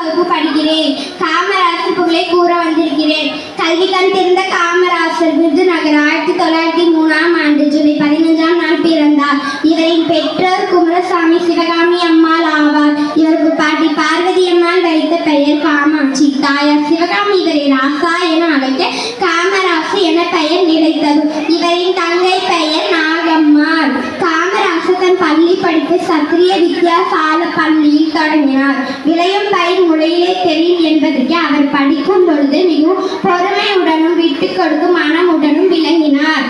வகுப்பு படிக்கிறேன். காமராசர் புகழை கூற வந்திருக்கிறேன். கல்வி கண் திறந்த காமராசர் விருதுநகர் 1903 ஜூலை 15 நாள் பிறந்தார். இவரின் பெற்றோர் குமரசாமி சிவகாமி அம்மாள் ஆவார். இவருக்கு பாட்டி பார்வதி அம்மாள் வைத்த பெயர் காமாட்சி. தாயார் சிவகாமி இவரை ராசா என அழைக்க காமராசு என பெயர் நிலைத்தது. இவரின் தங்கை பெயர் நாகம்மாள். காமராசர் தன் பள்ளி படிப்பு சத்திரிய வித்யாசால பள்ளியில் தொடங்கினார். விளையும் பயிர் முறையிலே தெரியும் என்பதற்கு அவர் படிக்கும் பொழுது மிகவும் பொறுமையுடனும் விட்டு கொடுக்கும் மனமுடனும் விளங்கினார்.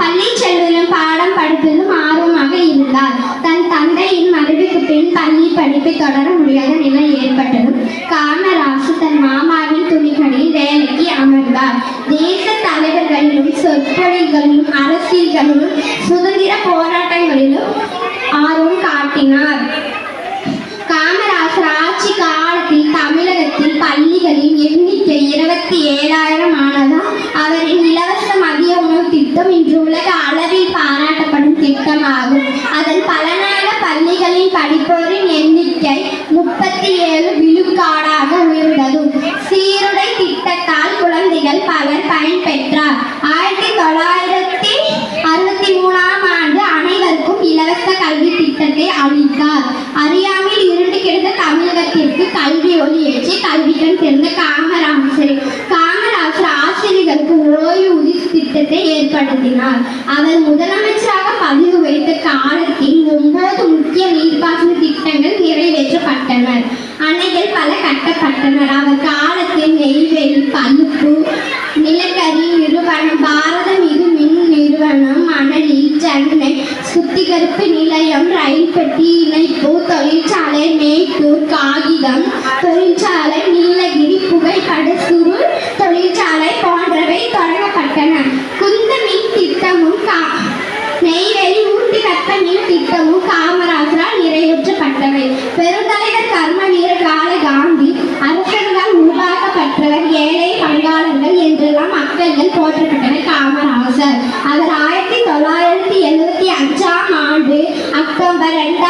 பள்ளி செல்வதிலும் பாடம் படிப்பதிலும் ஆர்வமாக இருந்தார். தன் தந்தையின் மறைவுக்கு பின் பள்ளி படிப்பை தொடர முடியாத நிலை ஏற்பட்டதும் காமராசு தன் மாமாவின் துணிகளில் வேலைக்கு அமர்ந்தார். தேச தலைவர்களிலும் சொற்பொழிகளிலும் அரசியல்களிலும் சுதந்திர போராட்டங்களிலும் ஆர்வம் காட்டினார். காமராசர் ஆட்சி காலத்தில் தமிழகத்தில் பள்ளிகளின் எண்ணிக்கை 27,000 ஆனதால் அவரின் இலவச மதிய உணவு திட்டம் இன்று உலக அளவில் பாராட்டப்படும் திட்டமாகும். அதன் பலனாக பள்ளிகளின் படிப்போரின் எண்ணிக்கை 37 விழுக்காடாக உயர்ந்தது. சீருடை திட்டத்தால் குழந்தைகள் பலர் பயன்பெற்றார். 1963 அனைவருக்கும் இலவச கல்வி திட்டத்தை அளித்தார். அறியாமல் இருண்டு கிடந்த தமிழகத்திற்கு கல்வி ஒளி ஏற்றி கல்விக்கண் திறந்த காமராசர் ஆசிரியர்களுக்கு ஓய்வூதிய திட்டத்தை ஏற்படுத்தினார். அவர் முதலமைச்சராக பதிவு வைத்த காலத்தில் 9 முக்கிய நீர்ப்பாசன திட்டங்கள் நிறைவேற்றப்பட்டன. அணைகள் பல கட்டப்பட்டன. அவர் காலத்தில் நெய்வேலி, பழுப்பு, நிலக்கரி நிறுவனம், பாரத மிகு மின் நிறுவனம், மணலி, சென்னை சுத்திகரிப்பு நிலையம், ரயில் பெட்டி இணைப்பு தொழிற்சாலை, மேட்டூர் காகிதம் தொழிற்சாலை, நீலகிரி புகைப்பட சுருள் தொழிற்சாலை போன்றவை தொடங்கப்பட்டன. குந்த மின் திட்டமும் நெய்வேலி ஊட்டி வெப்ப மின் திட்டமும் காமராசரால் நிறைவேற்றப்பட்டவை. பெருந்தலைவர் கர்மவீர காந்தி அரசர்கள் உருவாக்கப்பட்டவர், ஏழை பங்காளர்கள் என்றெல்லாம் மக்கள்கள் போற்றப்பட்டனர் காமராசர். அவர் 1975 அக்டோபர் 2